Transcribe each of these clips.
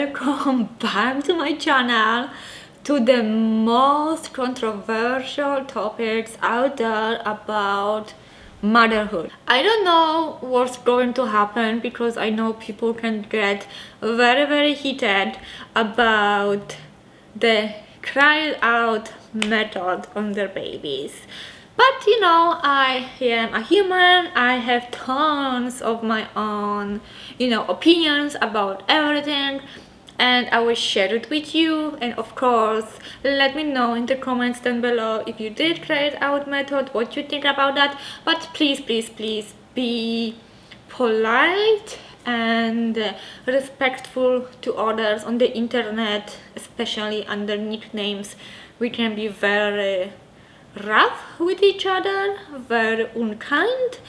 welcome back to my channel, to the most controversial topics out there about motherhood. I don't know what's going to happen because I know people can get very heated about the cry out method on their babies. But you know, I am a human. I have tons of my own, opinions about everything, and I will share it with you. And of course, let me know in the comments down below if you did cry out method, what you think about that. But please be polite and respectful to others on the internet, especially under nicknames. We can be very rough with each other, very unkind,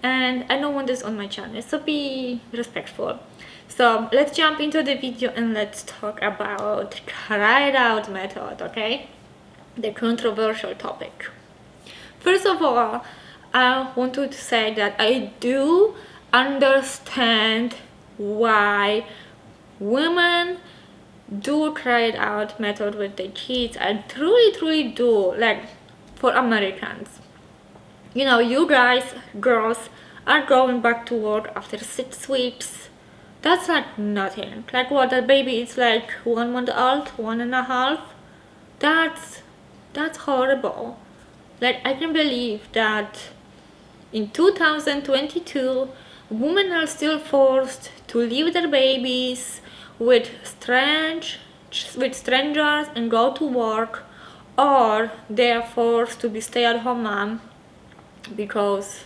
and I don't want this on my channel, so be respectful. So let's jump into the video and let's talk about cried out method, okay? The controversial topic. First of all, I want to say that I do understand why women do cry it out method with their kids. I truly do. Like, for Americans, you guys, girls, are going back to work after 6 weeks. That's like nothing. Like, what, that baby is like 1 month old, 1.5. That's horrible. Like, I can believe that in 2022 women are still forced to leave their babies with strangers and go to work, or they are forced to be stay-at-home mom because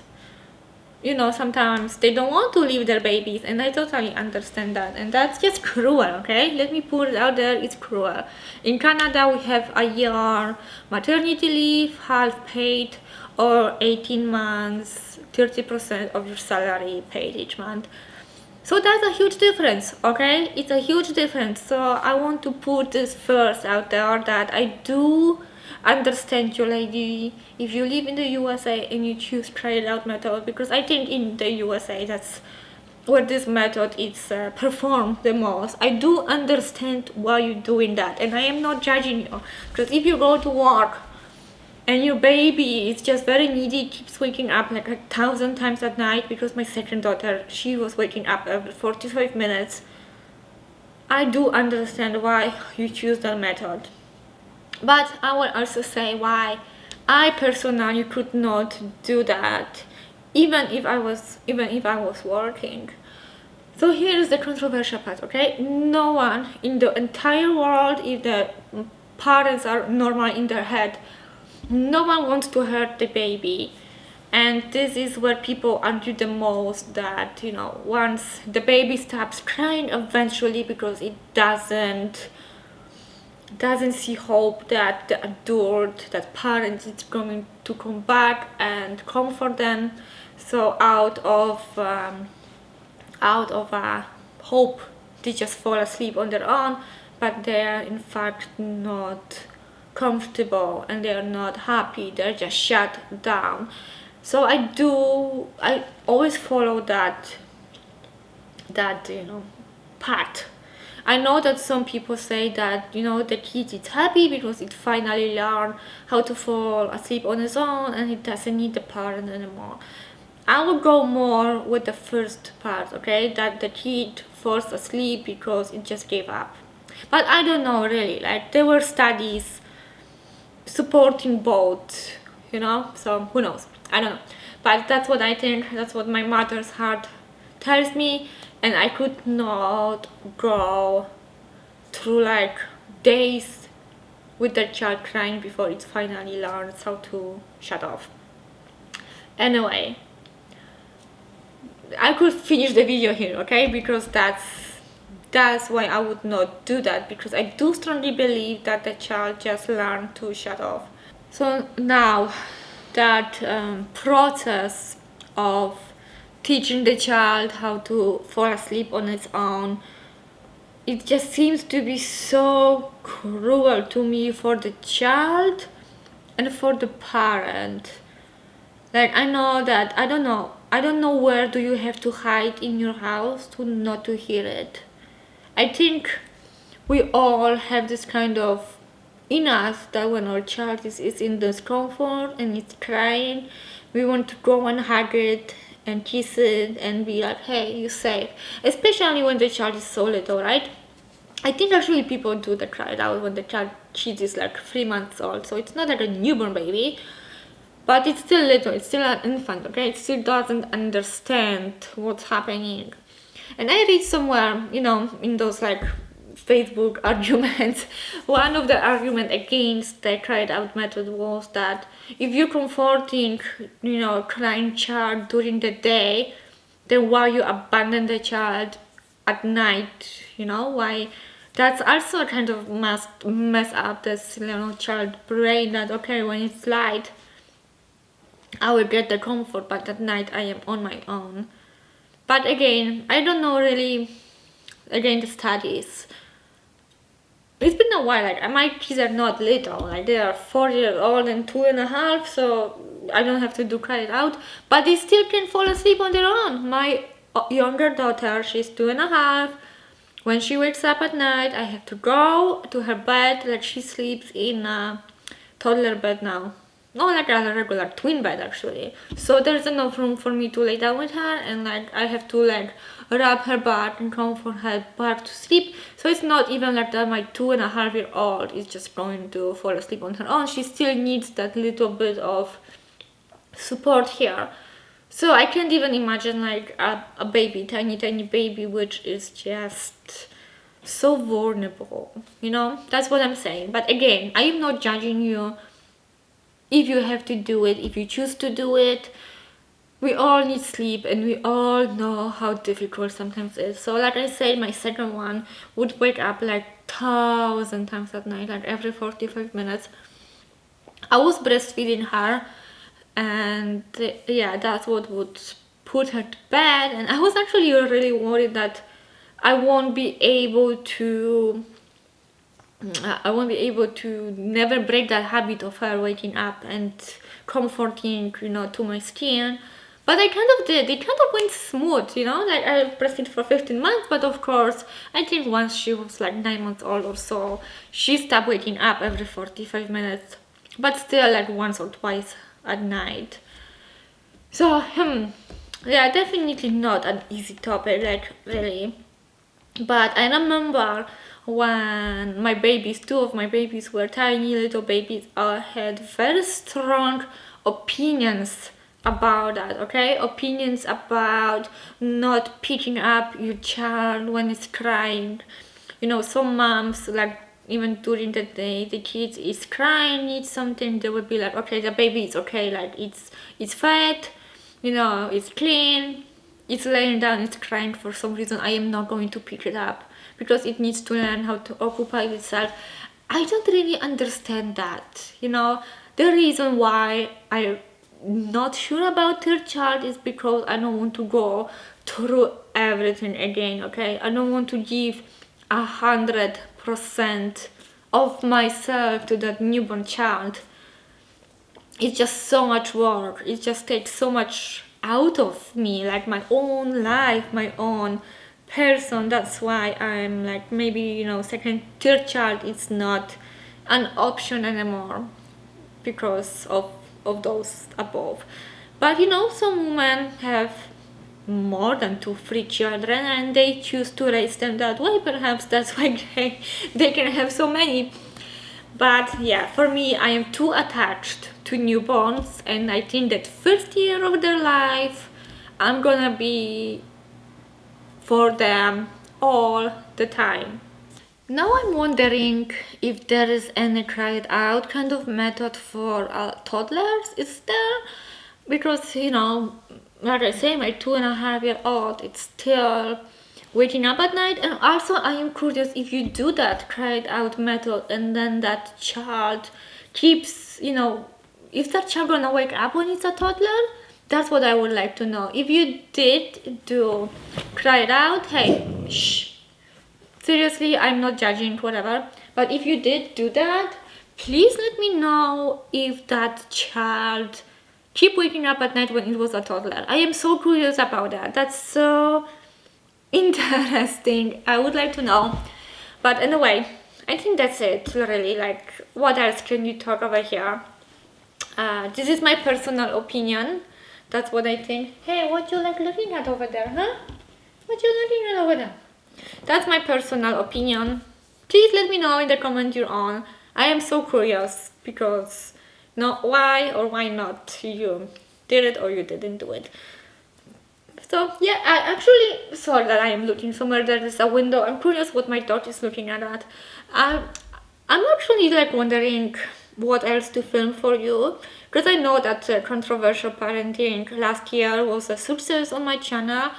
sometimes they don't want to leave their babies, and I totally understand that, and that's just cruel. Okay, let me put it out there, it's cruel. In Canada we have a year maternity leave, half paid, or 18 months, 30% of your salary paid each month. So that's a huge difference, okay? It's a huge difference. So I want to put this first out there, that I do understand you, lady, if you live in the USA and you choose try it out method, because I think in the USA that's where this method is performed the most. I do understand why you're doing that, and I am not judging you, because if you go to work and your baby is just very needy, keeps waking up like 1,000 times at night, because my second daughter, she was waking up every 45 minutes. I do understand why you choose that method. But I will also say why I personally could not do that, even if I was working. So here's the controversial part, okay? No one in the entire world, if the parents are normal in their head, no one wants to hurt the baby. And this is where people argue the most, that once the baby stops crying eventually because it doesn't see hope that the adult, that parent, is going to come back and comfort them, so out of hope they just fall asleep on their own, but they are in fact not comfortable and they are not happy, they're just shut down. So I always follow that path. I know that some people say that the kid is happy because it finally learned how to fall asleep on its own and it doesn't need the parent anymore. I would go more with the first part, okay, that the kid falls asleep because it just gave up. But I don't know, really, like, there were studies supporting both, so who knows, I don't know. But that's what I think, that's what my mother's heart tells me, and I could not go through like days with the child crying before it finally learns how to shut off. Anyway, I could finish the video here, okay, because that's why I would not do that, because I do strongly believe that the child just learned to shut off. So now that process of teaching the child how to fall asleep on its own, it just seems to be so cruel to me, for the child and for the parent. Like, I know that, I don't know where do you have to hide in your house to not to hear it. I think we all have this kind of in us that when our child is in discomfort and it's crying, we want to go and hug it and kiss it and be like, hey, you're safe. Especially when the child is so little, right? I think actually people do the cry it out when the child is like 3 months old, so it's not like a newborn baby, but it's still little, it's still an infant, okay? It still doesn't understand what's happening. And I read somewhere, in those like Facebook arguments, one of the argument against the cry it out method was that if you're comforting, crying child during the day, then why you abandon the child at night, why that's also kind of mess up this child brain that okay, when it's light I will get the comfort, but at night I am on my own. But again, I don't know really, again, the studies. It's been a while, like my kids are not little, like they are 4 years old and 2.5, so I don't have to do cry it out, but they still can fall asleep on their own. My younger daughter, she's 2.5. When she wakes up at night, I have to go to her bed, like she sleeps in a toddler bed now. Not like a regular twin bed actually. So there's enough room for me to lay down with her, and like I have to like rub her back and comfort her back to sleep. So it's not even like that my 2.5-year-old is just going to fall asleep on her own. She still needs that little bit of support here. So I can't even imagine like a baby, tiny baby, which is just so vulnerable, that's what I'm saying. But again, I am not judging you if you have to do it, if you choose to do it. We all need sleep and we all know how difficult sometimes it is. So like I said, my second one would wake up like 1,000 times at night, like every 45 minutes. I was breastfeeding her, and yeah, that's what would put her to bed. And I was actually really worried that I won't be able to never break that habit of her waking up and comforting, to my skin. But I kind of did. It kind of went smooth, like I breastfed for 15 months, but of course, I think once she was like 9 months old or so, she stopped waking up every 45 minutes, but still like once or twice at night. So, yeah, definitely not an easy topic, like really. But I remember when two of my babies were tiny little babies, I had very strong opinions about that, okay? Opinions about not picking up your child when it's crying. Some moms, like, even during the day, the kids is crying, needs something, they would be like, okay, the baby is okay, like it's fed, it's clean, it's laying down, it's crying for some reason, I am not going to pick it up because it needs to learn how to occupy itself. I don't really understand that. The reason why I'm not sure about their child is because I don't want to go through everything again, okay? I don't want to give 100% of myself to that newborn child. It's just so much work. It just takes so much out of me, like my own life, my own person. That's why I'm like, maybe, second, third child is not an option anymore because of those above. But some women have more than 2, 3 children and they choose to raise them that way. Perhaps that's why they can have so many. But yeah, for me, I am too attached to newborns, and I think that first year of their life, I'm gonna be for them all the time. Now I'm wondering if there is any cry it out kind of method for toddlers. Is there? Because like I say, my 2.5-year-old, it's still waking up at night. And also I am curious if you do that cry it out method and then that child keeps, if that child gonna wake up when it's a toddler. That's what I would like to know. If you did do cry it out, hey, shh. Seriously, I'm not judging, whatever. But if you did do that, please let me know if that child keep waking up at night when it was a toddler. I am so curious about that. That's so interesting. I would like to know. But anyway, I think that's it really. Like, what else can you talk over here? This is my personal opinion. That's what I think. Hey, what you like looking at over there, huh? What you looking at over there? That's my personal opinion. Please let me know in the comment you're on. I am so curious because why or why not you did it or you didn't do it. So yeah, I actually saw that I am looking somewhere. There is a window. I'm curious what my dog is looking at that. I'm actually like wondering what else to film for you, because I know that controversial parenting last year was a success on my channel,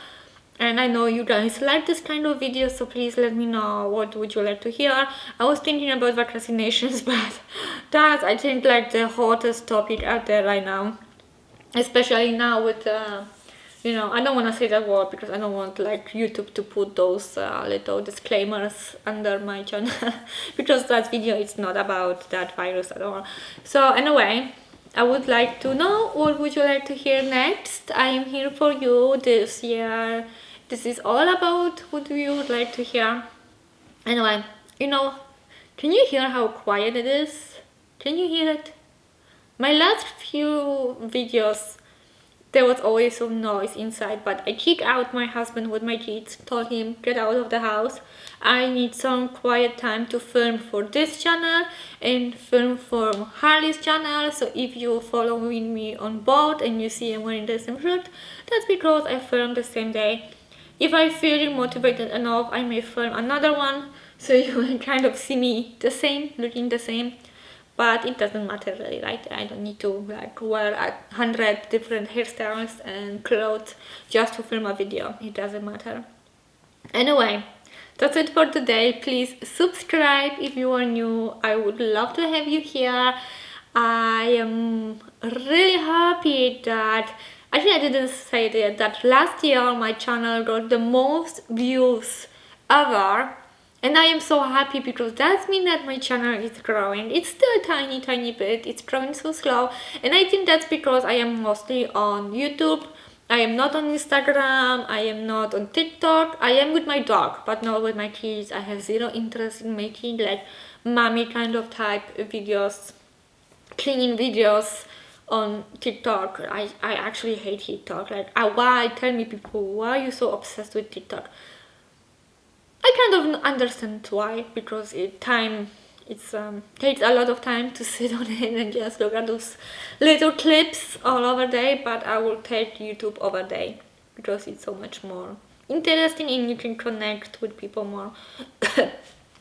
and I know you guys like this kind of videos, so please let me know what would you like to hear. I was thinking about vaccinations, but that's, I think, like the hottest topic out there right now, especially now with I don't want to say that word because I don't want like YouTube to put those little disclaimers under my channel because that video is not about that virus at all. So anyway, I would like to know what would you like to hear next. I am here for you this year. This is all about what you would like to hear. Anyway, can you hear how quiet it is? Can you hear it? My last few videos, there was always some noise inside, but I kicked out my husband with my kids, told him get out of the house. I need some quiet time to film for this channel and film for Harley's channel. So if you following me on both and you see I'm wearing the same shirt, that's because I filmed the same day. If I feel motivated enough, I may film another one, so you will kind of see me the same, looking the same. But it doesn't matter really, right? I don't need to like wear 100 different hairstyles and clothes just to film a video. It doesn't matter. Anyway, that's it for today. Please subscribe if you are new. I would love to have you here. I am really happy that, actually I didn't say that last year my channel got the most views ever. And I am so happy because that means that my channel is growing. It's still a tiny bit. It's growing so slow. And I think that's because I am mostly on YouTube. I am not on Instagram. I am not on TikTok. I am with my dog, but not with my kids. I have zero interest in making like mommy kind of type videos, cleaning videos on TikTok. I actually hate TikTok. Like, why? Tell me people, why are you so obsessed with TikTok? I kind of understand why, because it takes a lot of time to sit on it and just look at those little clips all over day, but I will take YouTube over day because it's so much more interesting and you can connect with people more.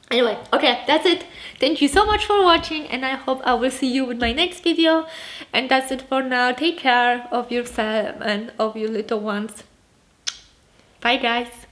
Anyway, okay, that's it. Thank you so much for watching and I hope I will see you with my next video. And that's it for now. Take care of yourself and of your little ones. Bye guys.